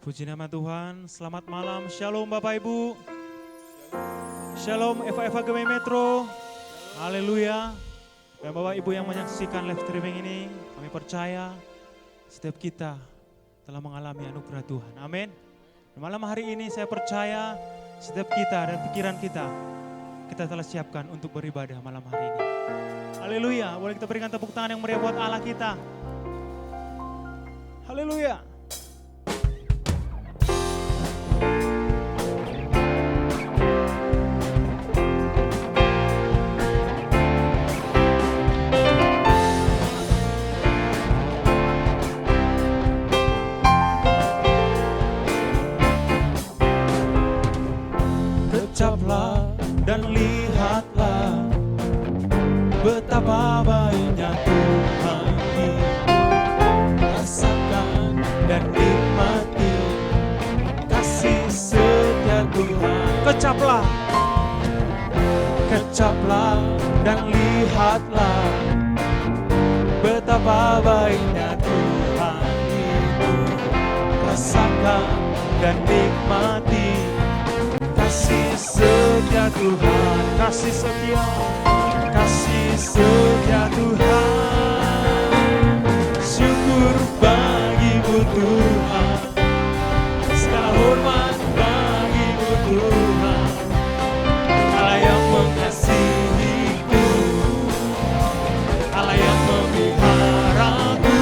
Puji nama Tuhan, selamat malam, shalom Bapak Ibu. Shalom Eva Gemei Metro, haleluya. Dan Bapak Ibu yang menyaksikan live streaming ini, kami percaya setiap kita telah mengalami anugerah Tuhan, amin. Malam hari ini saya percaya setiap kita dan pikiran kita telah siapkan untuk beribadah malam hari ini. Haleluya, boleh kita berikan tepuk tangan yang meriah buat Allah kita. Haleluya. Kecaplah dan lihatlah betapa baiknya Tuhan itu. Rasakan dan nikmati kasih setia Tuhan. Kecaplah dan lihatlah betapa baiknya Tuhan itu. Rasakan dan nikmati kasih setia Tuhan, kasih setia Tuhan. Syukur bagimu Tuhan, segala hormat bagimu Tuhan. Allah yang mengasihiku, Allah yang memeliharaku.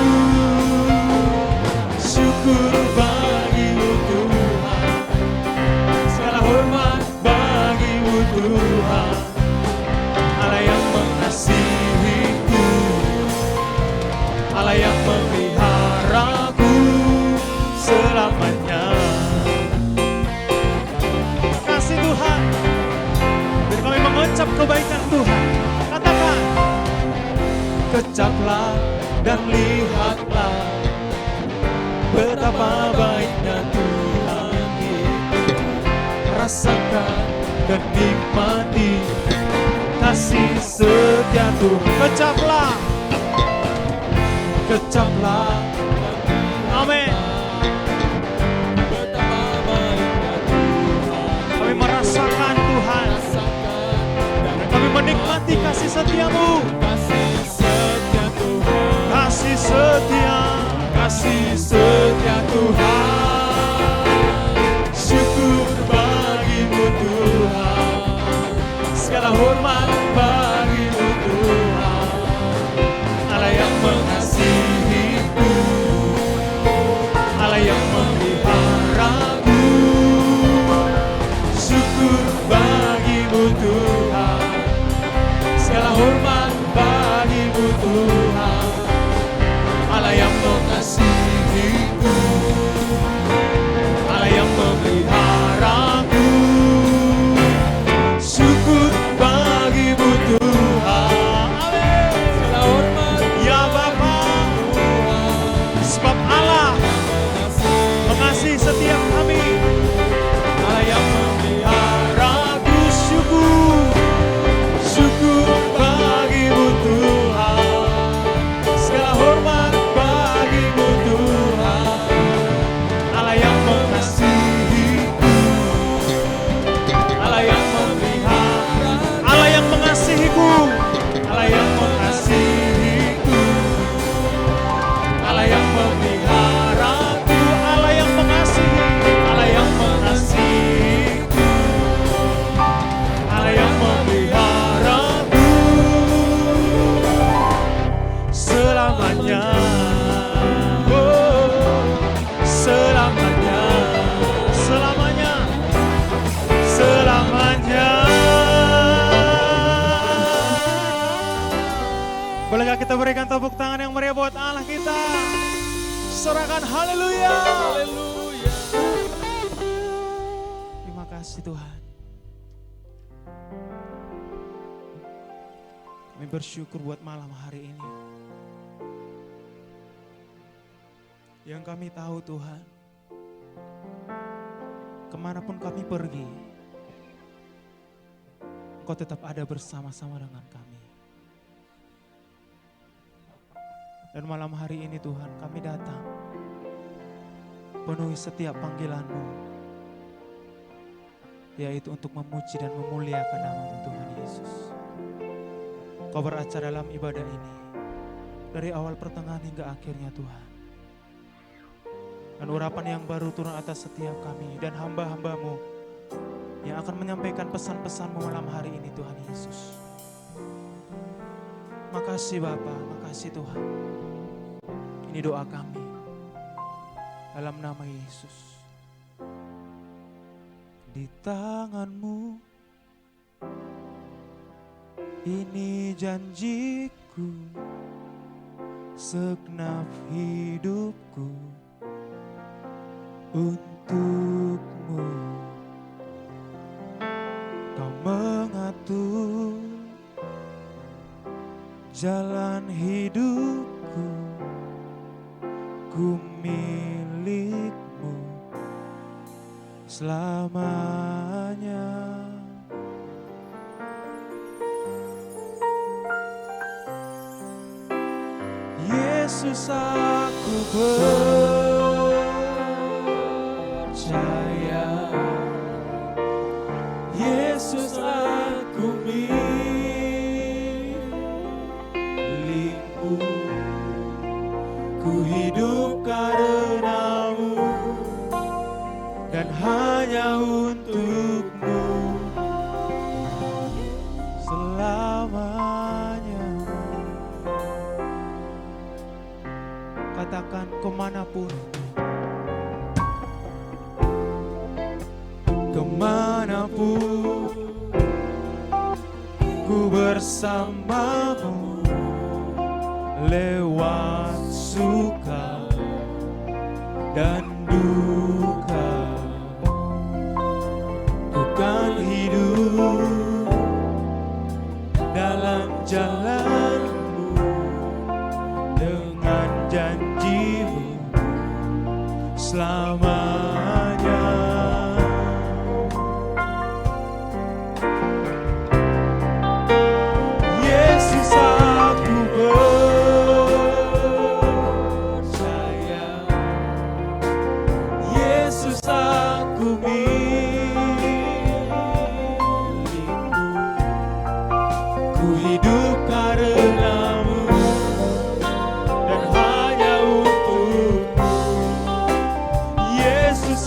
Syukur bagimu Tuhan, segala hormat bagimu Tuhan. Allah yang mengasihiku, Allah yang memeliharaku selamanya. Kasih Tuhan, biar kami mengecap kebaikan Tuhan. Katakan, kecaplah dan lihatlah betapa baiknya Tuhan itu. Rasakan dan nikmati kasih setia Tuhan. Kecaplah, amin. Betapa baiknya Tuhan. Kami merasakan Tuhan, dan kami menikmati kasih setiamu. Kasih setia Tuhan, kasih setia Tuhan. Syukur bagimu Tuhan, segala hormat bagimu Tuhan. Allah yang mengasihiku, Allah yang memeliharaku. Syukur bagimu Tuhan, segala hormat bagimu Tuhan. Allah yang mengasihiku, Allah yang memeliharaku. Syukur bagimu Tuhan, amin. Segala hormat ya Bapa, sebab Allah mengasihi setiap kami. Allah yang memeliharaku. Syukur bagimu Tuhan, segala hormat bagimu Tuhan. Allah yang mengasihiku, Allah yang memelihara, Allah yang mengasihiku, Allah yang mengasihiku, Allah yang memeliharaku, Allah yang mengasihi, Allah yang mengasihiku, Allah yang memeliharaku selamanya. Oh, selamanya, selamanya, selamanya. Bolehkah kita berikan tepuk tangan yang meriah buat Allah kita? Serahkan haleluya. Haleluya. Terima kasih Tuhan. Kami bersyukur buat malam hari ini. Yang kami tahu Tuhan, kemanapun kami pergi, Engkau tetap ada bersama-sama dengan kami. Dan malam hari ini Tuhan kami datang penuhi setiap panggilan-Mu, yaitu untuk memuji dan memuliakan nama-Mu Tuhan Yesus. Kau beracara dalam ibadah ini, dari awal pertengahan hingga akhirnya Tuhan. Dan urapan yang baru turun atas setiap kami dan hamba-hamba-Mu yang akan menyampaikan pesan-pesan-Mu malam hari ini Tuhan Yesus. Makasih Bapa, makasih Tuhan. Ini doa kami dalam nama Yesus. Di tangan-Mu ini janjiku, segenap hidupku untuk-Mu. Kau mengatur jalan hidupku, ku milik-Mu selamanya. Yesus, aku percaya. Yesus, aku milik-Mu. Ku hidup karena-Mu dan hanya untuk-Mu selamanya. Katakan kemanapun, kemanapun ku bersama-Mu, lewat suka dan duka, ku kan hidup dalam jalan-Mu dengan janji-Mu selamanya. Yesus, aku percaya. Yesus, aku milik-Mu. Ku hidup karena-Mu dan hanya untuk-Mu. Yesus,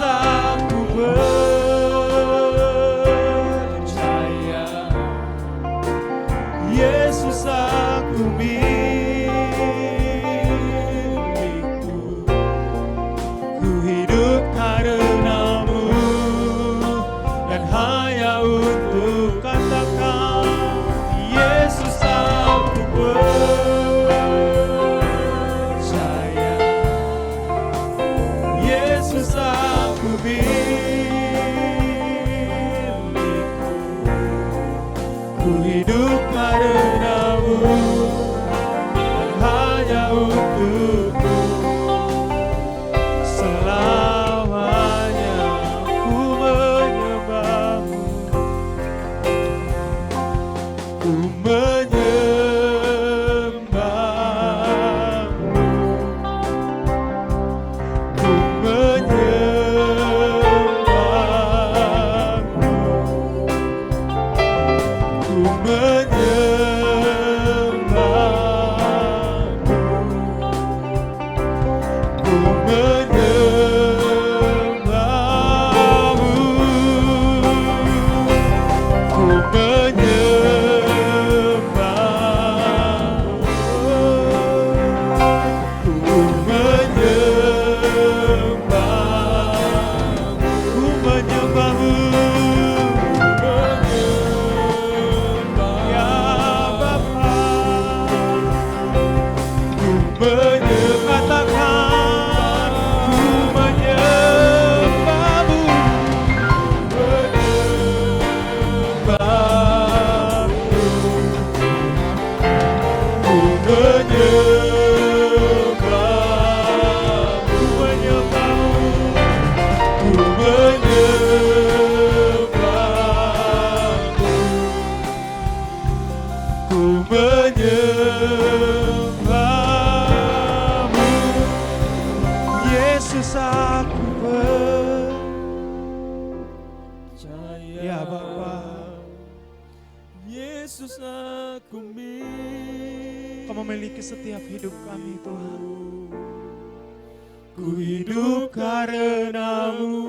Yesus aku percaya. Ya Bapa, Yesus aku milik. Kau memiliki setiap hidup kami Tuhan. Ku hidup karenamu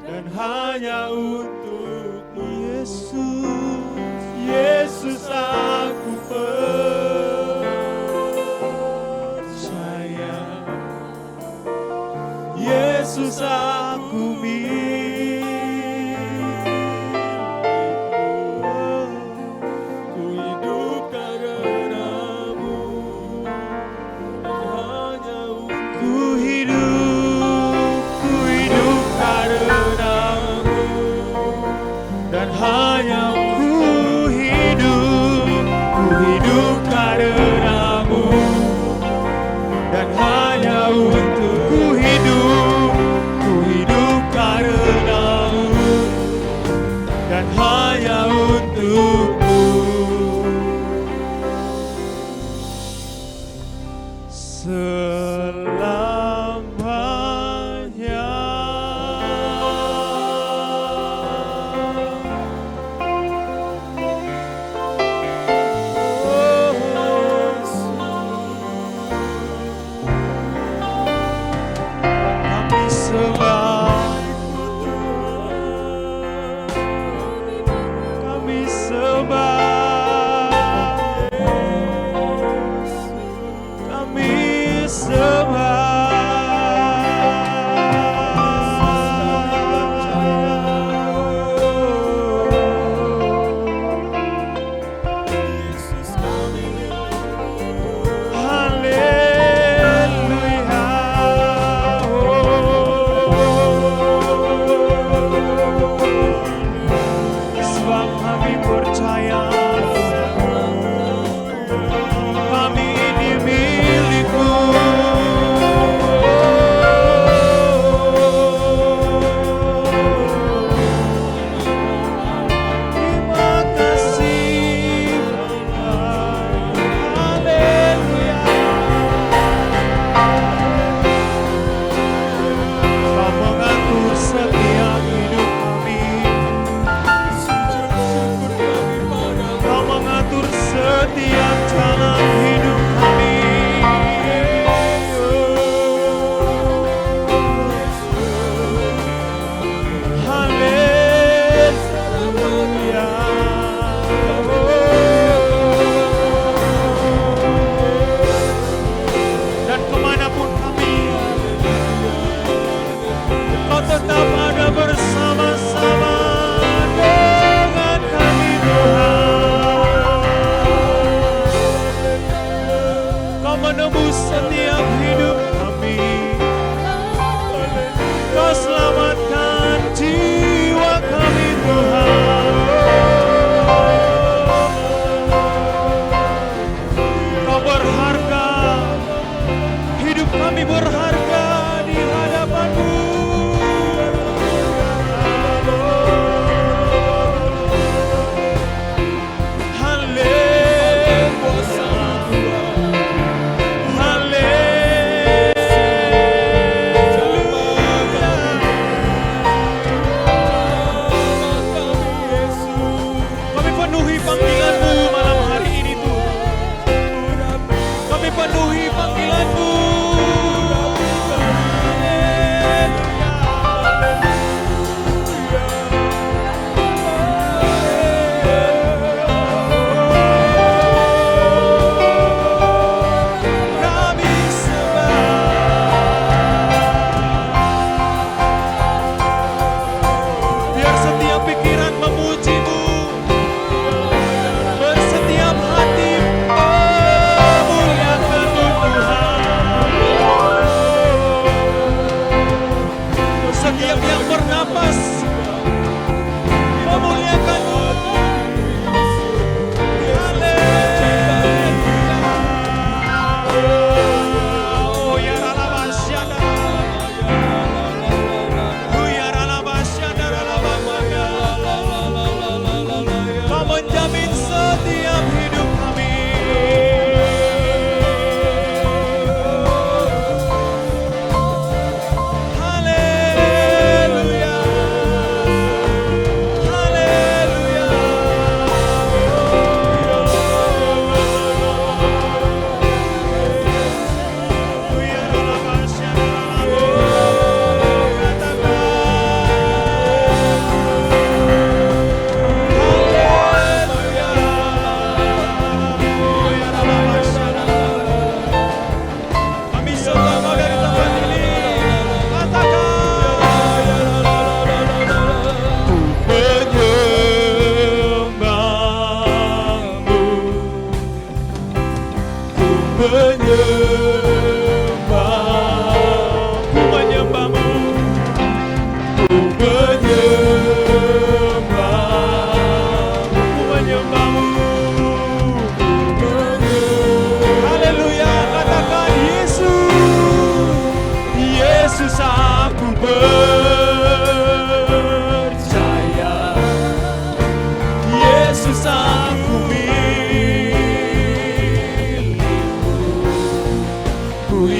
dan hanya untukmu. Yesus, Yesus aku percaya. Yesus aku milikmu. Ku hidup karenamu dan hanya untukmu. ku hidup Karenamu dan hanya ku hidup karenamu dan hanya untuk ku hidup karenamu dan hanya untukmu. selamanya. Kami sembah, kami sembah, kami Yesus kami milikmu. Haleluya. Sebab kami percaya kami ini milik-Mu. Terima kasih Tuhan. Haleluya. Kau mengatur setiap hidup kami. Sujud syukur kami padamu. Kau mengatur setiap jalan hidup kami. Haleluya. Dan kemanapun kami, Kau tetap ada bersama-sama dengan kami Tuhan. Kau menebus setiap hidup kami. Kau selamatkan jiwa kami Tuhan. Kau berharga, hidup kami berharga di hadapan-Mu. Kami penuhi panggilan-Mu malam hari ini Tuhan. Kami penuhi panggilan-Mu.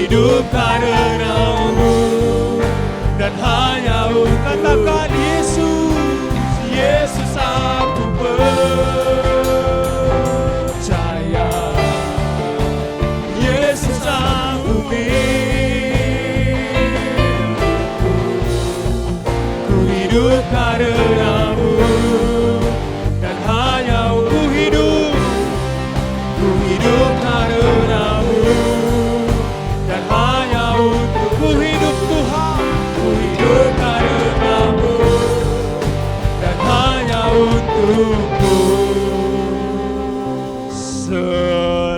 hidup karenamu, dan hanya untuk Katakan Yesus. Yesus aku percaya, Yesus aku milikku. Ku hidup karenamu, dan hanya ku hidup karenamu, dan hanya untuk ku hidup Tuhan, ku hidup karenamu, dan hanya untukmu selamanya.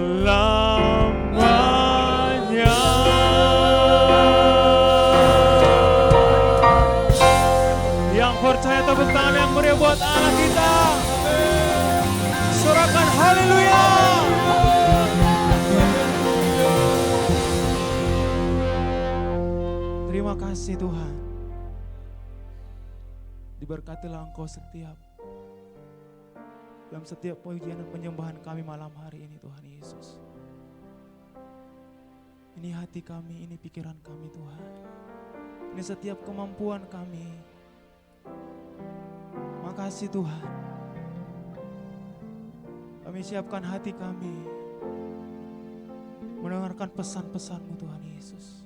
Yang percaya tepuk tangan yang meriah buat anak kita. Sorakan haleluya. Terima kasih Tuhan. Diberkatilah Engkau dalam setiap pujian dan penyembahan kami malam hari ini Tuhan Yesus. Ini hati kami, ini pikiran kami Tuhan. Ini setiap kemampuan kami. Makasih Tuhan. Kami siapkan hati kami mendengarkan pesan-pesan-Mu Tuhan Yesus.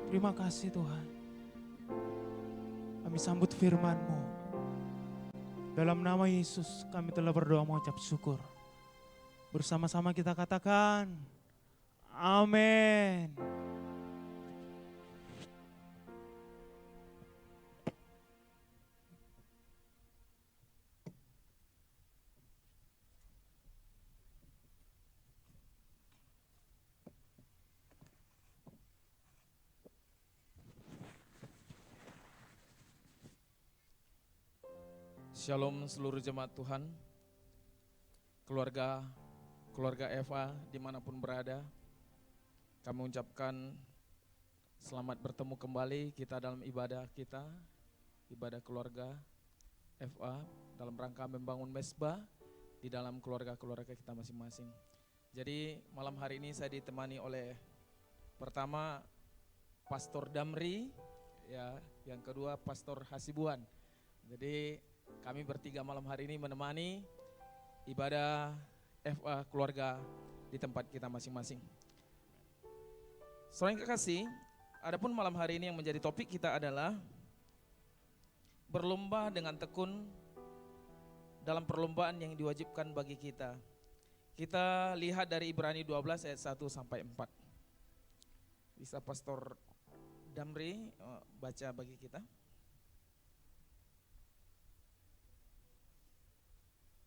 Terima kasih Tuhan. Kami sambut firman-Mu. Dalam nama Yesus kami telah berdoa mengucap syukur. Bersama-sama kita katakan, amin. Shalom seluruh jemaat Tuhan, keluarga Eva dimanapun berada. Kami ucapkan selamat bertemu kembali kita dalam ibadah keluarga Eva dalam rangka membangun mesbah di dalam keluarga-keluarga kita masing-masing. Jadi malam hari ini saya ditemani oleh pertama Pastor Damri, ya, yang kedua Pastor Hasibuan. Jadi kami bertiga malam hari ini menemani ibadah FA keluarga di tempat kita masing-masing. Saudara yang kekasih, adapun malam hari ini yang menjadi topik kita adalah berlomba dengan tekun dalam perlombaan yang diwajibkan bagi kita. Kita lihat dari Ibrani 12 ayat 1 sampai 4. Bisa Pastor Damri baca bagi kita.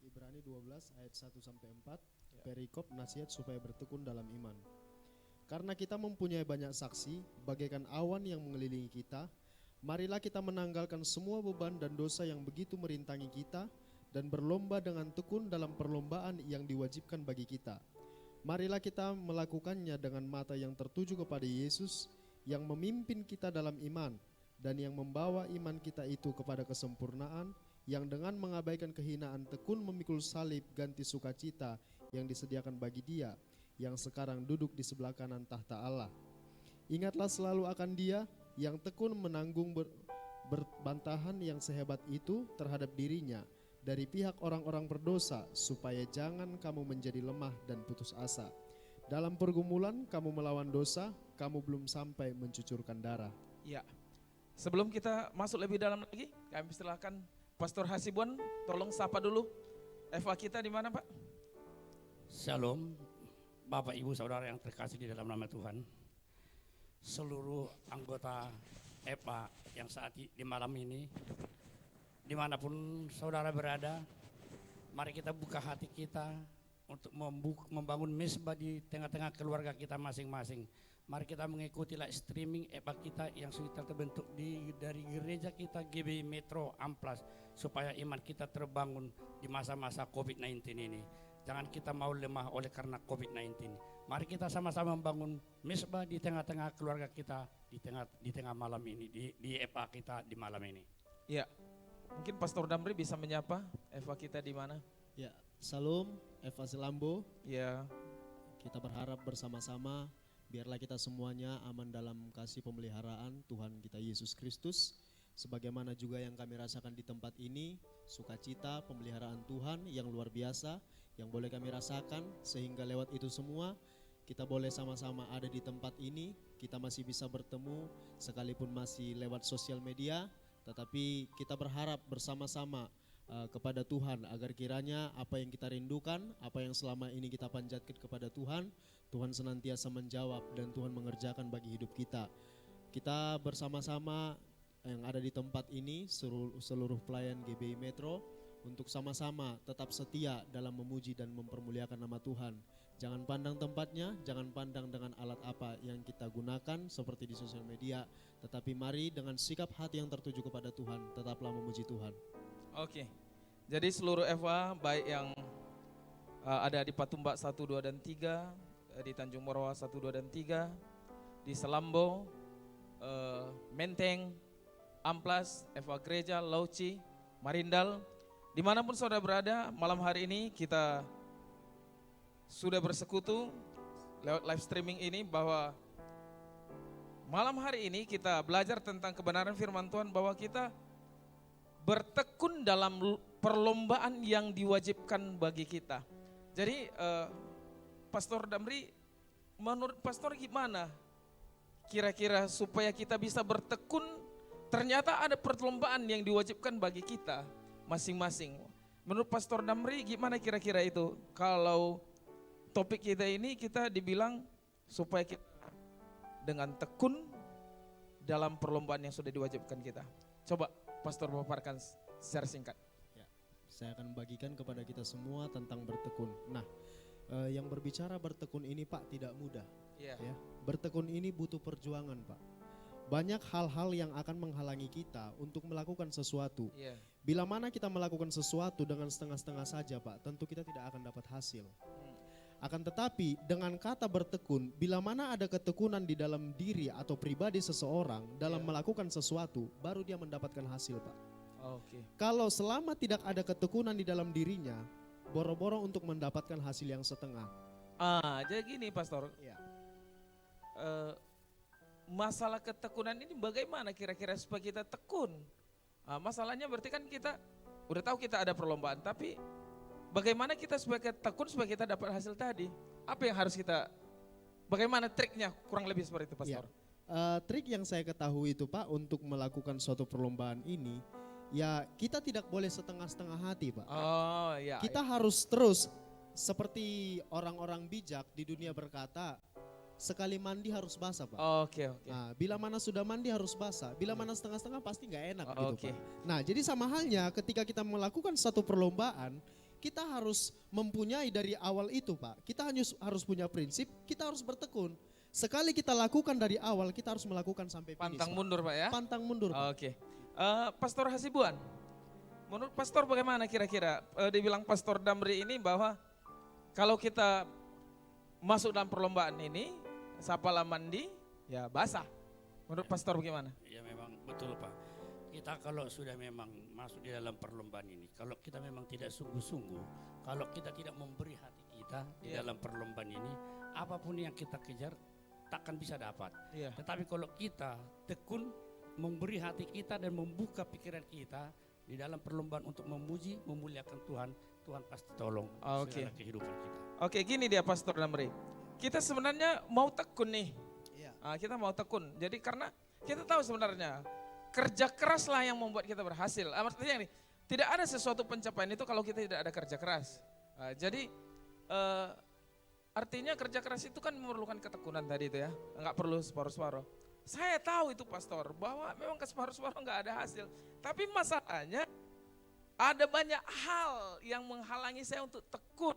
Ibrani 12 ayat 1 sampai 4, perikop nasihat supaya bertekun dalam iman. Karena kita mempunyai banyak saksi, bagaikan awan yang mengelilingi kita, marilah kita menanggalkan semua beban dan dosa yang begitu merintangi kita, dan berlomba dengan tekun dalam perlombaan yang diwajibkan bagi kita. Marilah kita melakukannya dengan mata yang tertuju kepada Yesus, yang memimpin kita dalam iman, dan yang membawa iman kita itu kepada kesempurnaan, yang dengan mengabaikan kehinaan tekun memikul salib ganti sukacita yang disediakan bagi Dia yang sekarang duduk di sebelah kanan tahta Allah. Ingatlah selalu akan Dia yang tekun menanggung berbantahan yang sehebat itu terhadap dirinya dari pihak orang-orang berdosa, supaya jangan kamu menjadi lemah dan putus asa. Dalam pergumulan kamu melawan dosa, kamu belum sampai mencucurkan darah. Ya, sebelum kita masuk lebih dalam lagi, kami persilahkan Pastor Hasibuan, tolong sapa dulu Eva kita di mana, Pak? Shalom, Bapak Ibu Saudara yang terkasih di dalam nama Tuhan. Seluruh anggota Eva yang saat di malam ini, dimanapun saudara berada, mari kita buka hati kita untuk membangun mesbah di tengah-tengah keluarga kita masing-masing. Mari kita mengikuti live streaming Eva kita yang sudah terbentuk dari gereja kita GBI Metro Amplas, supaya iman kita terbangun di masa-masa COVID-19 ini. Jangan kita mau lemah oleh karena COVID-19. Mari kita sama-sama membangun mesbah di tengah-tengah keluarga kita di tengah malam ini, di Eva kita di malam ini. Ya, mungkin Pastor Damri bisa menyapa Eva kita di mana? Ya, Salam, Eva Selambo. Ya, Kita berharap bersama-sama biarlah kita semuanya aman dalam kasih pemeliharaan Tuhan kita Yesus Kristus. Sebagaimana juga yang kami rasakan di tempat ini, sukacita pemeliharaan Tuhan yang luar biasa yang boleh kami rasakan, sehingga lewat itu semua kita boleh sama-sama ada di tempat ini. Kita masih bisa bertemu sekalipun masih lewat sosial media, tetapi kita berharap bersama-sama kepada Tuhan agar kiranya apa yang kita rindukan, apa yang selama ini kita panjatkan kepada Tuhan, Tuhan senantiasa menjawab dan Tuhan mengerjakan bagi hidup kita. Kita bersama-sama yang ada di tempat ini, seluruh pelayan GBI Metro, untuk sama-sama tetap setia dalam memuji dan mempermuliakan nama Tuhan. Jangan pandang tempatnya, jangan pandang dengan alat apa yang kita gunakan seperti di sosial media, tetapi mari dengan sikap hati yang tertuju kepada Tuhan, tetaplah memuji Tuhan. Oke, jadi seluruh FA baik yang ada di Patumbak 1, 2, dan 3, di Tanjung Morowah 1, 2, dan 3, di Selambo, Menteng, Amplas, FA Gereja, Lauci, Marindal, dimanapun saudara berada, malam hari ini kita sudah bersekutu lewat live streaming ini bahwa malam hari ini kita belajar tentang kebenaran firman Tuhan bahwa kita bertekun dalam perlombaan yang diwajibkan bagi kita. Jadi Pastor Damri, menurut Pastor gimana kira-kira supaya kita bisa bertekun? Ternyata ada perlombaan yang diwajibkan bagi kita masing-masing. Menurut Pastor Damri gimana kira-kira itu? Kalau topik kita ini kita dibilang supaya kita dengan tekun dalam perlombaan yang sudah diwajibkan kita. Coba Pastor paparkan secara singkat. Ya, saya akan bagikan kepada kita semua tentang bertekun. Nah, yang berbicara bertekun ini Pak tidak mudah. Iya. Ya, bertekun ini butuh perjuangan Pak. Banyak hal-hal yang akan menghalangi kita untuk melakukan sesuatu. Iya. Bila mana kita melakukan sesuatu dengan setengah-setengah saja Pak, tentu kita tidak akan dapat hasil. Akan tetapi dengan kata bertekun, bila mana ada ketekunan di dalam diri atau pribadi seseorang dalam melakukan sesuatu, baru dia mendapatkan hasil Pak. Oke. Kalau selama tidak ada ketekunan di dalam dirinya, boro-boro untuk mendapatkan hasil yang setengah. Jadi gini Pastor, Ya. masalah ketekunan ini bagaimana kira-kira supaya kita tekun? Masalahnya berarti kan kita udah tahu kita ada perlombaan, tapi bagaimana kita supaya tekun supaya kita dapat hasil tadi? Apa yang harus kita, bagaimana triknya kurang lebih seperti itu Pastor? Trik yang saya ketahui itu Pak untuk melakukan suatu perlombaan ini, ya kita tidak boleh setengah-setengah hati Pak. Oh iya. Kita harus terus seperti orang-orang bijak di dunia berkata, sekali mandi harus basah Pak. Oke. Nah, bila mana sudah mandi harus basah, bila mana setengah-setengah pasti nggak enak gitu Oke. Pak. Nah jadi sama halnya ketika kita melakukan satu perlombaan, kita harus mempunyai dari awal itu Pak. Kita harus punya prinsip, kita harus bertekun. Sekali kita lakukan dari awal, kita harus melakukan sampai finish. Pantang Pak. mundur Pak ya? Pantang mundur Pak. Oke. Pastor Hasibuan, menurut Pastor bagaimana kira-kira? Dibilang Pastor Damri ini bahwa kalau kita masuk dalam perlombaan ini, sapalah mandi, ya basah. Menurut Pastor bagaimana? Ya memang betul Pak. Kita kalau sudah memang masuk di dalam perlombaan ini, kalau kita memang tidak sungguh-sungguh, kalau kita tidak memberi hati kita di dalam perlombaan ini, apapun yang kita kejar takkan bisa dapat. Iya. Tetapi kalau kita tekun memberi hati kita dan membuka pikiran kita di dalam perlombaan untuk memuji, memuliakan Tuhan, Tuhan pasti tolong Oke. segala kehidupan kita. Oke, gini dia Pastor Damri. Kita sebenarnya mau tekun nih. Iya. Kita mau tekun. Jadi karena kita tahu sebenarnya kerja keraslah yang membuat kita berhasil. Artinya nih, tidak ada sesuatu pencapaian itu kalau kita tidak ada kerja keras. Jadi artinya kerja keras itu kan memerlukan ketekunan tadi itu ya. Enggak perlu separuh-separuh. Saya tahu itu Pastor, bahwa memang ke separuh-separuh enggak ada hasil. Tapi masalahnya ada banyak hal yang menghalangi saya untuk tekun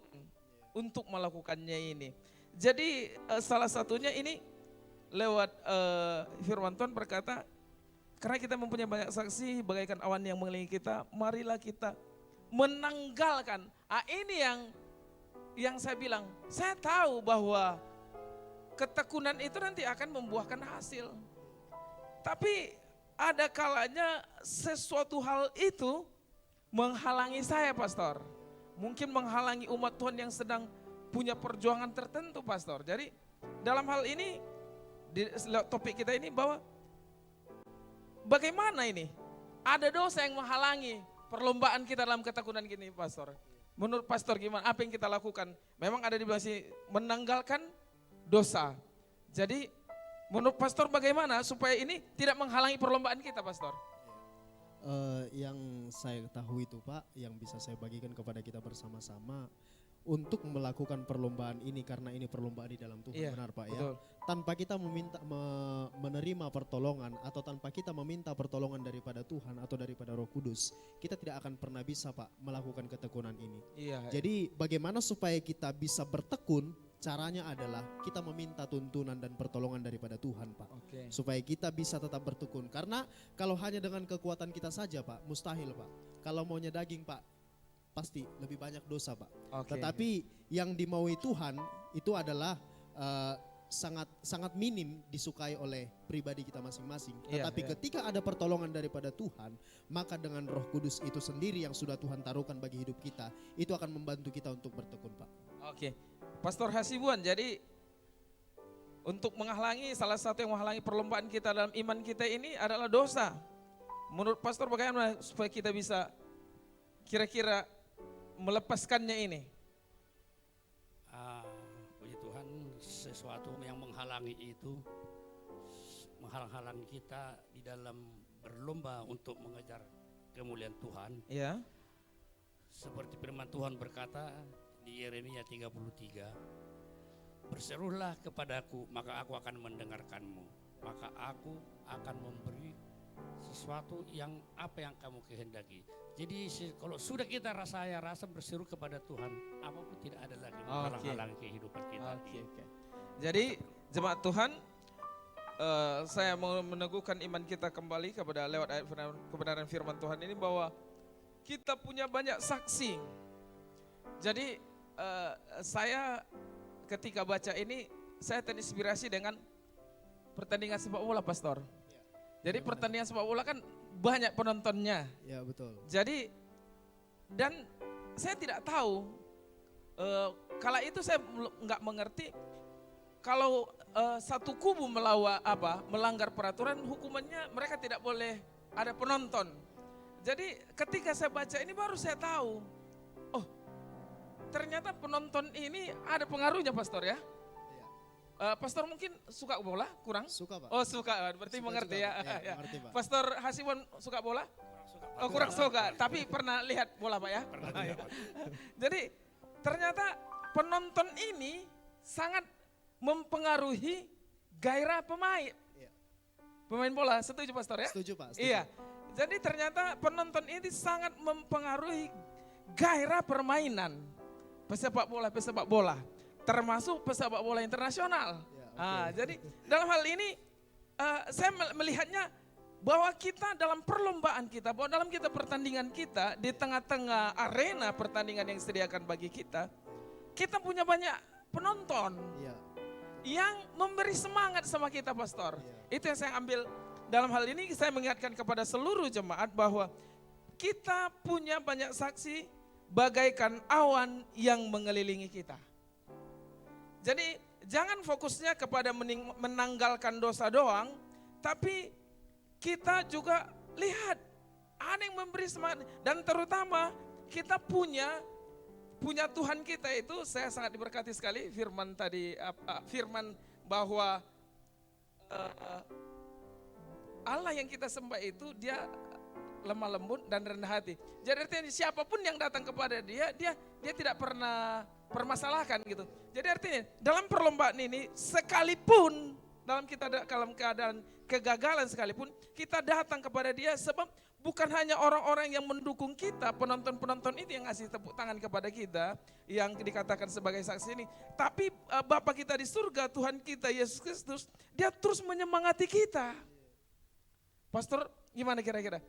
untuk melakukannya ini. Jadi salah satunya ini lewat firman Tuhan berkata, karena kita mempunyai banyak saksi bagaikan awan yang mengelilingi kita, marilah kita menanggalkan. Ini yang saya bilang, saya tahu bahwa ketekunan itu nanti akan membuahkan hasil. Tapi ada kalanya sesuatu hal itu menghalangi saya Pastor. Mungkin menghalangi umat Tuhan yang sedang punya perjuangan tertentu, Pastor. Jadi dalam hal ini, di topik kita ini bahwa bagaimana ini? Ada dosa yang menghalangi perlombaan kita dalam ketekunan gini, Pastor. Menurut Pastor gimana? Apa yang kita lakukan? Memang ada di sini menanggalkan dosa. Jadi menurut Pastor bagaimana supaya ini tidak menghalangi perlombaan kita, Pastor? Yang saya tahu itu Pak, yang bisa saya bagikan kepada kita bersama-sama untuk melakukan perlombaan ini, karena ini perlombaan di dalam Tuhan, Iya, benar Pak betul. ya. Tanpa kita menerima pertolongan atau tanpa kita meminta pertolongan daripada Tuhan atau daripada Roh Kudus, kita tidak akan pernah bisa Pak melakukan ketekunan ini. Iya. Jadi bagaimana supaya kita bisa bertekun? Caranya adalah kita meminta tuntunan dan pertolongan daripada Tuhan Pak. Oke. Supaya kita bisa tetap bertekun. Karena kalau hanya dengan kekuatan kita saja Pak, mustahil Pak. Kalau maunya daging Pak, pasti lebih banyak dosa Pak. Oke. Tetapi yang dimaui Tuhan itu adalah sangat minim disukai oleh pribadi kita masing-masing. Iya, Tetapi iya. ketika ada pertolongan daripada Tuhan, maka dengan Roh Kudus itu sendiri yang sudah Tuhan taruhkan bagi hidup kita, itu akan membantu kita untuk bertekun Pak. Oke. Pastor Hasibuan, jadi untuk menghalangi, salah satu yang menghalangi perlombaan kita dalam iman kita ini adalah dosa. Menurut Pastor bagaimana supaya kita bisa kira-kira melepaskannya ini? Puji Tuhan, sesuatu yang menghalangi itu, menghalang-halangi kita di dalam berlomba untuk mengejar kemuliaan Tuhan. Ya. Seperti firman Tuhan berkata di Yeremia 33, berserulah kepadaku, maka aku akan mendengarkanmu, maka aku akan memberi sesuatu yang apa yang kamu kehendaki. Jadi kalau sudah kita rasa berseru kepada Tuhan, apapun tidak ada lagi menghalang-halangi kehidupan kita. Oke. Jadi jemaat Tuhan, saya mau meneguhkan iman kita kembali kepada lewat ayat kebenaran firman Tuhan ini bahwa kita punya banyak saksi. Jadi saya ketika baca ini saya terinspirasi dengan pertandingan sepak bola, Pastor. Jadi pertandingan sepak bola kan banyak penontonnya. Ya betul. Jadi dan saya tidak tahu kala itu saya nggak mengerti kalau satu kubu melanggar peraturan, hukumannya mereka tidak boleh ada penonton. Jadi ketika saya baca ini baru saya tahu, oh ternyata penonton ini ada pengaruhnya, Pastor ya. Pastor mungkin suka bola kurang? Suka Pak. Oh suka, berarti Suka mengerti juga, ya. Pak. Ya, mengerti, Pak. Pastor Hasibuan suka bola? Oh kurang suka, tapi pernah lihat bola Pak ya? Jadi ternyata penonton ini sangat mempengaruhi gairah pemain. Iya. Pemain bola, setuju Pastor ya? Setuju Pak. Setuju. Iya. Jadi ternyata penonton ini sangat mempengaruhi gairah permainan pesepak bola, termasuk pesepak bola internasional. Ya, oke. Jadi dalam hal ini saya melihatnya bahwa kita dalam perlombaan kita, bahwa dalam kita pertandingan kita di tengah-tengah arena pertandingan yang disediakan bagi kita punya banyak penonton Iya. yang memberi semangat sama kita, Pastor. Iya. Itu yang saya ambil dalam hal ini. Saya mengingatkan kepada seluruh jemaat bahwa kita punya banyak saksi bagaikan awan yang mengelilingi kita. Jadi jangan fokusnya kepada menanggalkan dosa doang, tapi kita juga lihat ada yang memberi semangat, dan terutama kita punya Tuhan kita itu. Saya sangat diberkati sekali firman tadi, firman bahwa Allah yang kita sembah itu dia lemah lembut dan rendah hati. Jadi artinya siapapun yang datang kepada dia tidak pernah permasalahkan gitu. Jadi artinya dalam perlombaan ini sekalipun dalam keadaan kegagalan sekalipun, kita datang kepada dia sebab bukan hanya orang-orang yang mendukung kita, penonton-penonton itu yang ngasih tepuk tangan kepada kita, yang dikatakan sebagai saksi ini. Tapi Bapa kita di surga, Tuhan kita Yesus Kristus, dia terus menyemangati kita. Pastor, gimana kira-kira?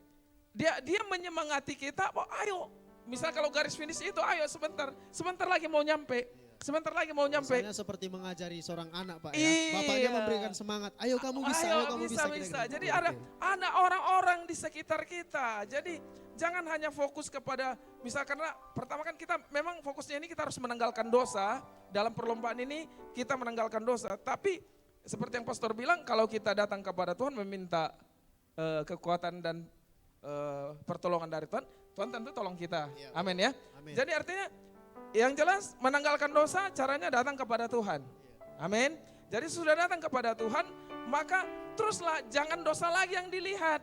Dia menyemangati kita, oh, ayo. Misal kalau garis finish itu, ayo sebentar lagi mau nyampe. Misalnya seperti mengajari seorang anak Pak ya. Iya. Bapaknya memberikan semangat. Ayo kamu bisa, ayo kamu bisa. Bisa. Kira-kira. Jadi Oke. ada orang-orang di sekitar kita. Jadi jangan hanya fokus kepada, misal karena pertama kan kita memang fokusnya ini kita harus menanggalkan dosa, dalam perlombaan ini kita menanggalkan dosa, tapi seperti yang pastor bilang, kalau kita datang kepada Tuhan meminta kekuatan dan pertolongan dari Tuhan, Tuhan tentu tolong kita, Iya. amin ya. Amin. Jadi artinya yang jelas menanggalkan dosa caranya datang kepada Tuhan, amin. Jadi sudah datang kepada Tuhan, maka teruslah jangan dosa lagi yang dilihat.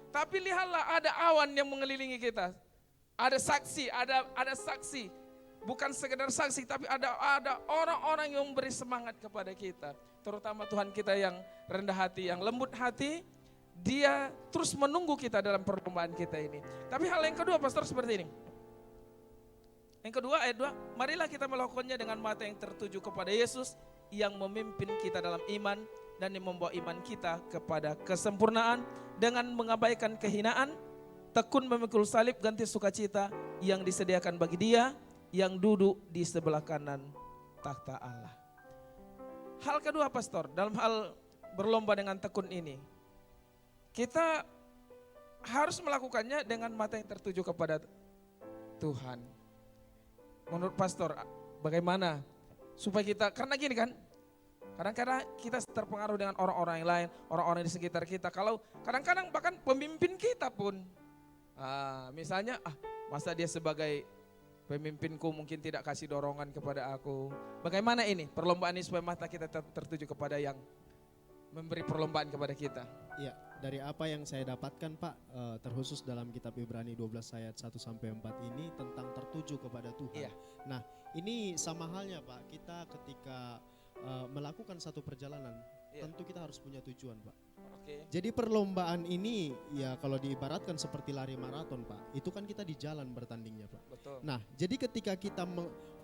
Tapi lihatlah ada awan yang mengelilingi kita. Ada saksi, ada saksi. Bukan sekedar saksi, tapi ada orang-orang yang memberi semangat kepada kita. Terutama Tuhan kita yang rendah hati, yang lembut hati. Dia terus menunggu kita dalam perlombaan kita ini. Tapi hal yang kedua, pastor, seperti ini. Yang kedua, ayat 2, marilah kita melakukannya dengan mata yang tertuju kepada Yesus yang memimpin kita dalam iman dan yang membawa iman kita kepada kesempurnaan dengan mengabaikan kehinaan, tekun memikul salib ganti sukacita yang disediakan bagi Dia yang duduk di sebelah kanan takhta Allah. Hal kedua, pastor, dalam hal berlomba dengan tekun ini, kita harus melakukannya dengan mata yang tertuju kepada Tuhan. Menurut pastor, bagaimana supaya kita, karena gini kan, kadang-kadang kita terpengaruh dengan orang-orang yang lain, orang-orang di sekitar kita. Kalau kadang-kadang bahkan pemimpin kita pun, misalnya, masa dia sebagai pemimpinku mungkin tidak kasih dorongan kepada aku. Bagaimana ini perlombaan ini supaya mata kita tertuju kepada yang memberi perlombaan kepada kita? Ya, dari apa yang saya dapatkan Pak, terkhusus dalam kitab Ibrani 12 ayat 1-4 ini tentang tertuju kepada Tuhan. Iya. Nah, ini sama halnya Pak, kita ketika melakukan satu perjalanan, Iya. tentu kita harus punya tujuan Pak. Oke. Jadi perlombaan ini ya kalau diibaratkan seperti lari maraton Pak, itu kan kita di jalan bertandingnya Pak. Betul. Nah, jadi ketika kita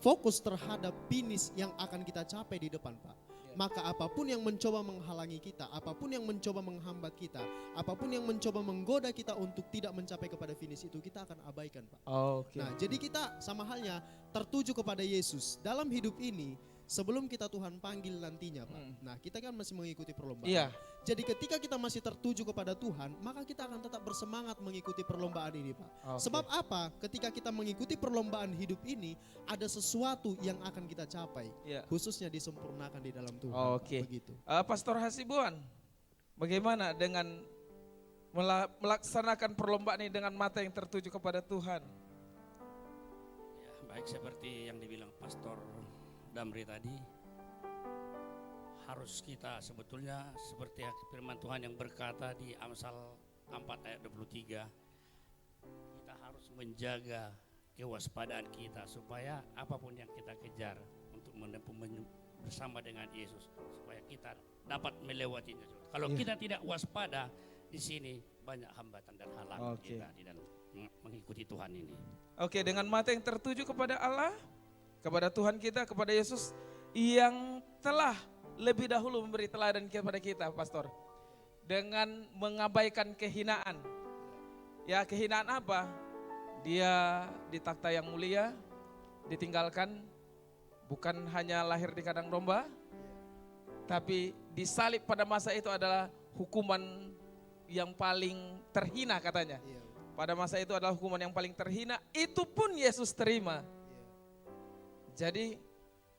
fokus terhadap finish yang akan kita capai di depan Pak, maka apapun yang mencoba menghalangi kita, apapun yang mencoba menghambat kita, apapun yang mencoba menggoda kita untuk tidak mencapai kepada finish itu, kita akan abaikan Pak. Oke. Nah, jadi kita sama halnya tertuju kepada Yesus dalam hidup ini sebelum kita Tuhan panggil nantinya Pak. Nah, kita kan masih mengikuti perlombaan. Iya. Jadi ketika kita masih tertuju kepada Tuhan, maka kita akan tetap bersemangat mengikuti perlombaan ini Pak. Oke. Sebab apa? Ketika kita mengikuti perlombaan hidup ini, ada sesuatu yang akan kita capai. Iya. Khususnya disempurnakan di dalam Tuhan. Oke. Begitu. Pastor Hasibuan, bagaimana dengan melaksanakan perlombaan ini dengan mata yang tertuju kepada Tuhan? Ya, baik seperti yang dibilang Pastor Damri tadi, harus kita sebetulnya seperti firman Tuhan yang berkata di Amsal 4 ayat 23, kita harus menjaga kewaspadaan kita supaya apapun yang kita kejar untuk menempuh bersama dengan Yesus, supaya kita dapat melewatinya. Kalau kita tidak waspada, di sini banyak hambatan dan halangan kita di dalam mengikuti Tuhan ini. Oke, dengan mata yang tertuju kepada Allah, kepada Tuhan kita, kepada Yesus yang telah lebih dahulu memberi teladan kepada kita, Pastor. Dengan mengabaikan kehinaan. Ya, kehinaan apa? Dia di takhta yang mulia, ditinggalkan, bukan hanya lahir di kandang domba, tapi disalib pada masa itu adalah hukuman yang paling terhina katanya. Pada masa itu adalah hukuman yang paling terhina, itu pun Yesus terima. Jadi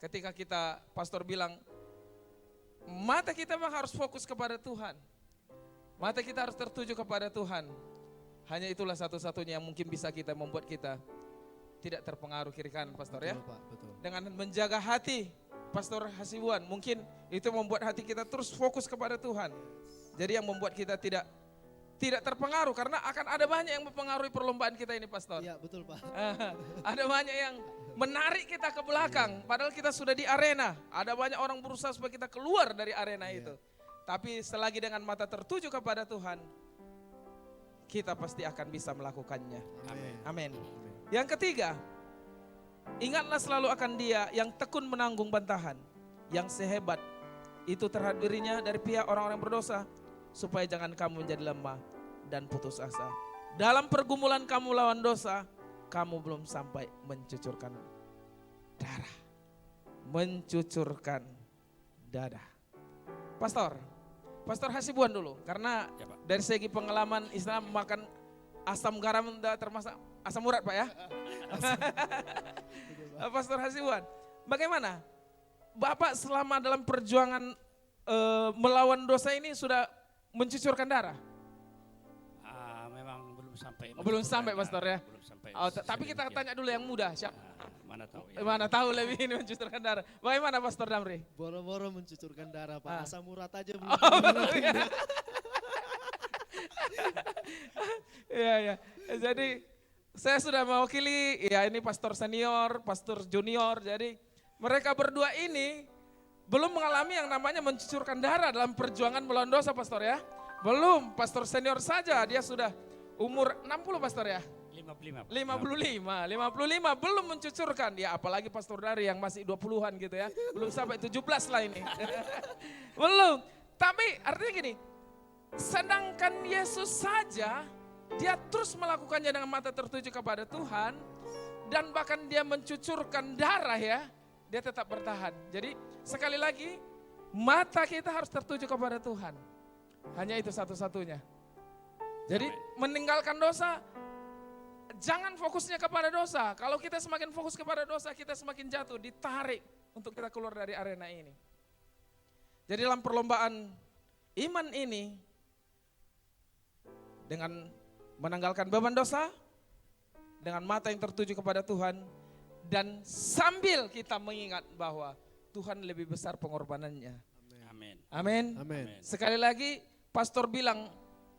ketika kita, pastor bilang, mata kita memang harus fokus kepada Tuhan. Mata kita harus tertuju kepada Tuhan. Hanya itulah satu-satunya yang mungkin bisa kita membuat kita tidak terpengaruh kiri kanan, pastor ya. Betul, Pak, betul. Dengan menjaga hati, Pastor Hasibuan, mungkin itu membuat hati kita terus fokus kepada Tuhan. Jadi yang membuat kita tidak terpengaruh, karena akan ada banyak yang mempengaruhi perlombaan kita ini, Pastor. Iya, betul Pak. Ada banyak yang menarik kita ke belakang, padahal kita sudah di arena. Ada banyak orang berusaha supaya kita keluar dari arena itu. Tapi selagi dengan mata tertuju kepada Tuhan, kita pasti akan bisa melakukannya. Amin. Amin. Yang ketiga, ingatlah selalu akan Dia yang tekun menanggung bantahan, yang sehebat itu terhadap dirinya dari pihak orang-orang berdosa, supaya jangan kamu menjadi lemah dan putus asa. Dalam pergumulan kamu lawan dosa, kamu belum sampai mencucurkan darah. Mencucurkan darah. Pastor Hasibuan dulu, karena Ya, Pak. dari segi pengalaman Islam makan asam garam udah termasuk asam urat Pak ya? Pastor Hasibuan, bagaimana? Bapak selama dalam perjuangan melawan dosa ini sudah mencucurkan darah? Memang belum sampai. Belum sampai Pastor ya? Belum sampai. Tapi kita tanya dulu yang muda, siapa? Mana tahu ya. Mana tahu lebih ini mencucurkan darah. Bagaimana Pastor Damri? Boro-boro mencucurkan darah Pak, asam urat aja belum. Iya, iya. Jadi saya sudah mewakili, ya ini pastor senior, pastor junior, jadi mereka berdua ini belum mengalami yang namanya mencucurkan darah dalam perjuangan melawan dosa pastor ya. Belum, pastor senior saja dia sudah umur 60 pastor ya. 55 belum mencucurkan, ya apalagi pastor dari yang masih 20-an gitu ya, belum sampai 17 lah ini. Belum, tapi artinya gini, sedangkan Yesus saja dia terus melakukannya dengan mata tertuju kepada Tuhan dan bahkan dia mencucurkan darah ya, dia tetap bertahan. Jadi sekali lagi mata kita harus tertuju kepada Tuhan. Hanya itu satu-satunya. Jadi meninggalkan dosa, jangan fokusnya kepada dosa. Kalau kita semakin fokus kepada dosa, kita semakin jatuh, ditarik untuk kita keluar dari arena ini. Jadi dalam perlombaan iman ini, dengan menanggalkan beban dosa, dengan mata yang tertuju kepada Tuhan, dan sambil kita mengingat bahwa Tuhan lebih besar pengorbanannya. Amin. Amin. Amin. Sekali lagi, pastor bilang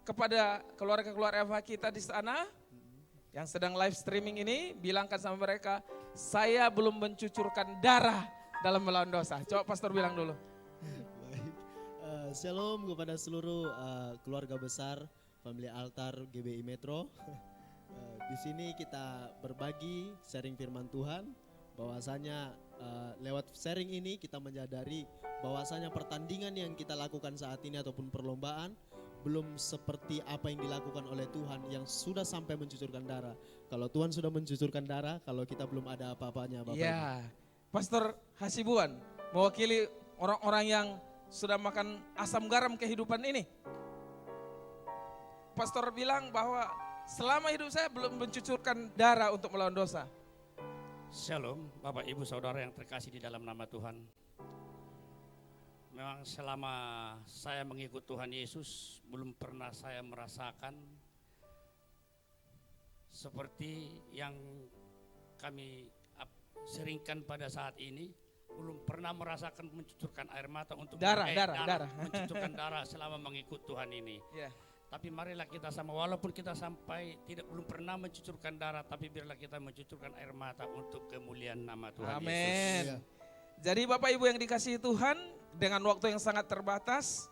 kepada keluarga-keluarga kita di sana, yang sedang live streaming ini, bilangkan sama mereka, saya belum mencucurkan darah dalam melawan dosa. Coba pastor bilang dulu. Baik. Shalom kepada seluruh keluarga besar Family Altar GBI Metro. Di sini kita berbagi sharing firman Tuhan, bahwasanya lewat sharing ini kita menyadari bahwasanya pertandingan yang kita lakukan saat ini ataupun perlombaan belum seperti apa yang dilakukan oleh Tuhan yang sudah sampai mencucurkan darah. Kalau Tuhan sudah mencucurkan darah, kalau kita belum ada apa-apanya Bapak. Ya, Pastor Hasibuan mewakili orang-orang yang sudah makan asam garam kehidupan ini. Pastor bilang bahwa selama hidup saya belum mencucurkan darah untuk melawan dosa. Shalom, Bapak Ibu Saudara yang terkasih di dalam nama Tuhan. Memang selama saya mengikut Tuhan Yesus, belum pernah saya merasakan seperti yang kami seringkan pada saat ini. Belum pernah merasakan mencucurkan air mata untuk darah. mencucurkan darah selama mengikut Tuhan ini. Yeah. Tapi marilah kita sama, walaupun kita sampai belum pernah mencucurkan darah, tapi biarlah kita mencucurkan air mata untuk kemuliaan nama Tuhan Amin. Yesus. Ya. Jadi Bapak Ibu yang dikasihi Tuhan, dengan waktu yang sangat terbatas,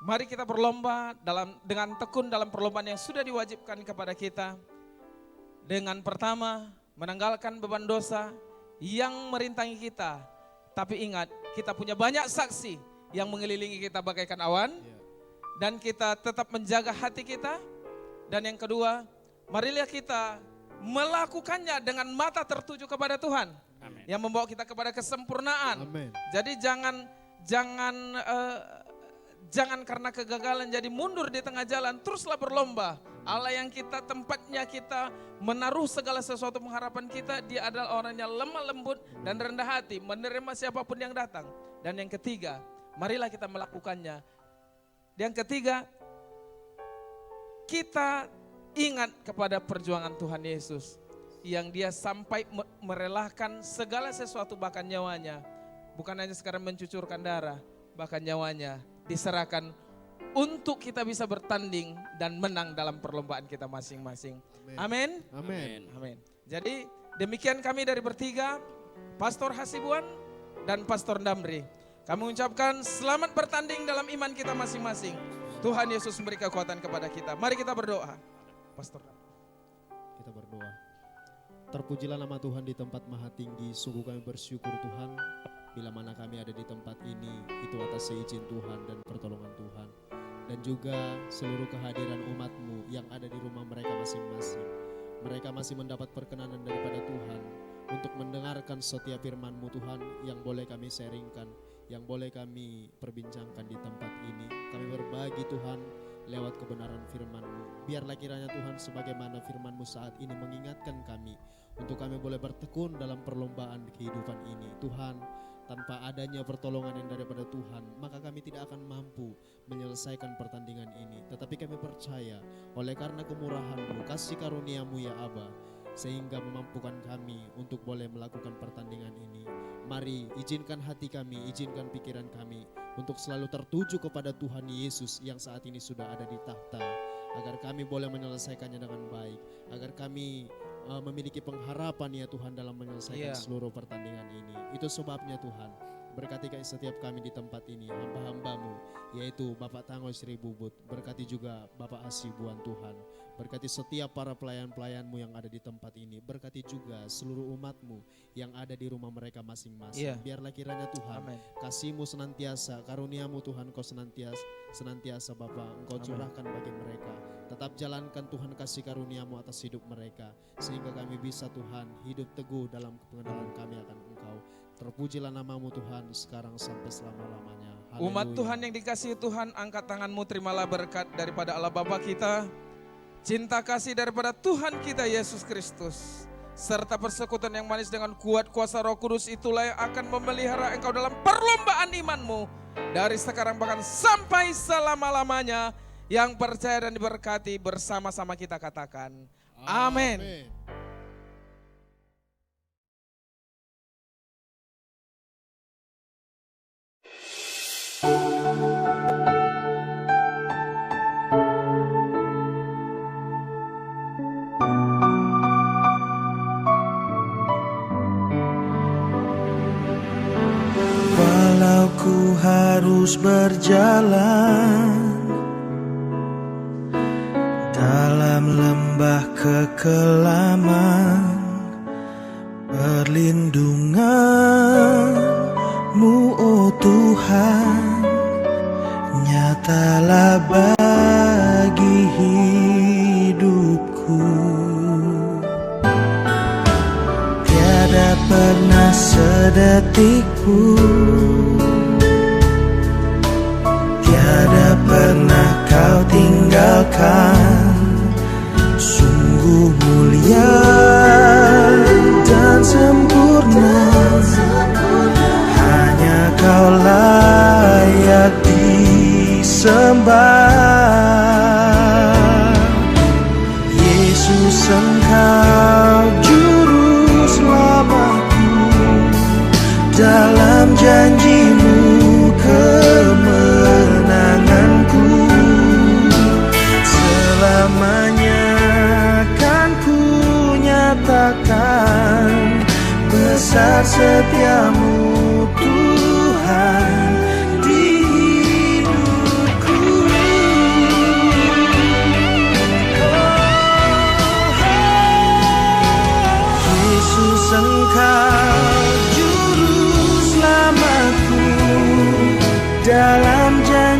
mari kita berlomba dengan tekun dalam perlombaan yang sudah diwajibkan kepada kita. Dengan pertama, menanggalkan beban dosa yang merintangi kita. Tapi ingat, kita punya banyak saksi yang mengelilingi kita bagaikan awan. Ya. Dan kita tetap menjaga hati kita. Dan yang kedua, marilah kita melakukannya dengan mata tertuju kepada Tuhan. Amin. Yang membawa kita kepada kesempurnaan. Amin. Jadi jangan karena kegagalan jadi mundur di tengah jalan, teruslah berlomba. Allah yang tempatnya kita menaruh segala sesuatu pengharapan kita, dia adalah orang yang lemah lembut dan rendah hati, menerima siapapun yang datang. Dan yang ketiga, marilah kita melakukannya. Yang ketiga, kita ingat kepada perjuangan Tuhan Yesus yang dia sampai merelakan segala sesuatu bahkan nyawanya. Bukan hanya sekarang mencucurkan darah, bahkan nyawanya diserahkan untuk kita bisa bertanding dan menang dalam perlombaan kita masing-masing. Amin. Amin. Amin. Jadi demikian kami dari bertiga, Pastor Hasibuan dan Pastor Damri. Kami mengucapkan selamat bertanding dalam iman kita masing-masing. Tuhan Yesus memberi kekuatan kepada kita. Mari kita berdoa. Pastor Damri. Kita berdoa. Terpujilah nama Tuhan di tempat maha tinggi. Sungguh kami bersyukur Tuhan, bila mana kami ada di tempat ini, itu atas seizin Tuhan dan pertolongan Tuhan. Dan juga seluruh kehadiran umat-Mu yang ada di rumah mereka masing-masing. Mereka masih mendapat perkenanan daripada Tuhan untuk mendengarkan setiap firman-Mu Tuhan yang boleh kami sharingkan, yang boleh kami perbincangkan di tempat ini. Kami berbagi Tuhan lewat kebenaran firman-Mu. Biarlah kiranya Tuhan sebagaimana firman-Mu saat ini mengingatkan kami untuk kami boleh bertekun dalam perlombaan kehidupan ini. Tuhan, tanpa adanya pertolongan yang daripada Tuhan, maka kami tidak akan mampu menyelesaikan pertandingan ini. Tetapi kami percaya oleh karena kemurahan-Mu, kasih karunia-Mu ya Aba, sehingga memampukan kami untuk boleh melakukan pertandingan ini. Mari izinkan hati kami, izinkan pikiran kami untuk selalu tertuju kepada Tuhan Yesus yang saat ini sudah ada di tahta, agar kami boleh menyelesaikannya dengan baik, agar kami memiliki pengharapan ya Tuhan dalam menyelesaikan seluruh pertandingan ini. Itu sebabnya Tuhan, berkati setiap kami di tempat ini, hamba-hamba-Mu, yaitu Bapak Tangoy Sri Bubut, berkati juga Bapak Hasibuan Tuhan, berkati setiap para pelayan-pelayan-Mu yang ada di tempat ini, berkati juga seluruh umat-Mu yang ada di rumah mereka masing-masing. Biarlah kiranya Tuhan, kasih-Mu senantiasa, karunia-Mu Tuhan Kau senantiasa Bapa Engkau curahkan bagi mereka. Tetap jalankan Tuhan kasih karunia-Mu atas hidup mereka, sehingga kami bisa Tuhan hidup teguh dalam pengenalan kami akan Engkau. Terpujilah nama-Mu Tuhan sekarang sampai selama-lamanya. Haleluya. Umat Tuhan yang dikasihi Tuhan, angkat tanganmu, terimalah berkat daripada Allah Bapa kita, cinta kasih daripada Tuhan kita Yesus Kristus, serta persekutuan yang manis dengan kuat kuasa Roh Kudus, itulah yang akan memelihara engkau dalam perlombaan imanmu dari sekarang bahkan sampai selama-lamanya. Yang percaya dan diberkati bersama-sama kita katakan amin. Walau ku harus berjalan dalam lembah kekelaman, perlindungan-Mu oh Tuhan nyatalah bagi hidupku. Tiada pernah sedetik pun, tiada pernah Kau tinggalkan. Sungguh mulia dan sempurna, hanya Kau layak disembah. Yesus Engkau juru selamatku, dalam janji-Mu kemenanganku. Selamanya kan ku nyatakan besar setiamu Tuhan di hidupku. Yesus Engkau juru selamatku, dalam janji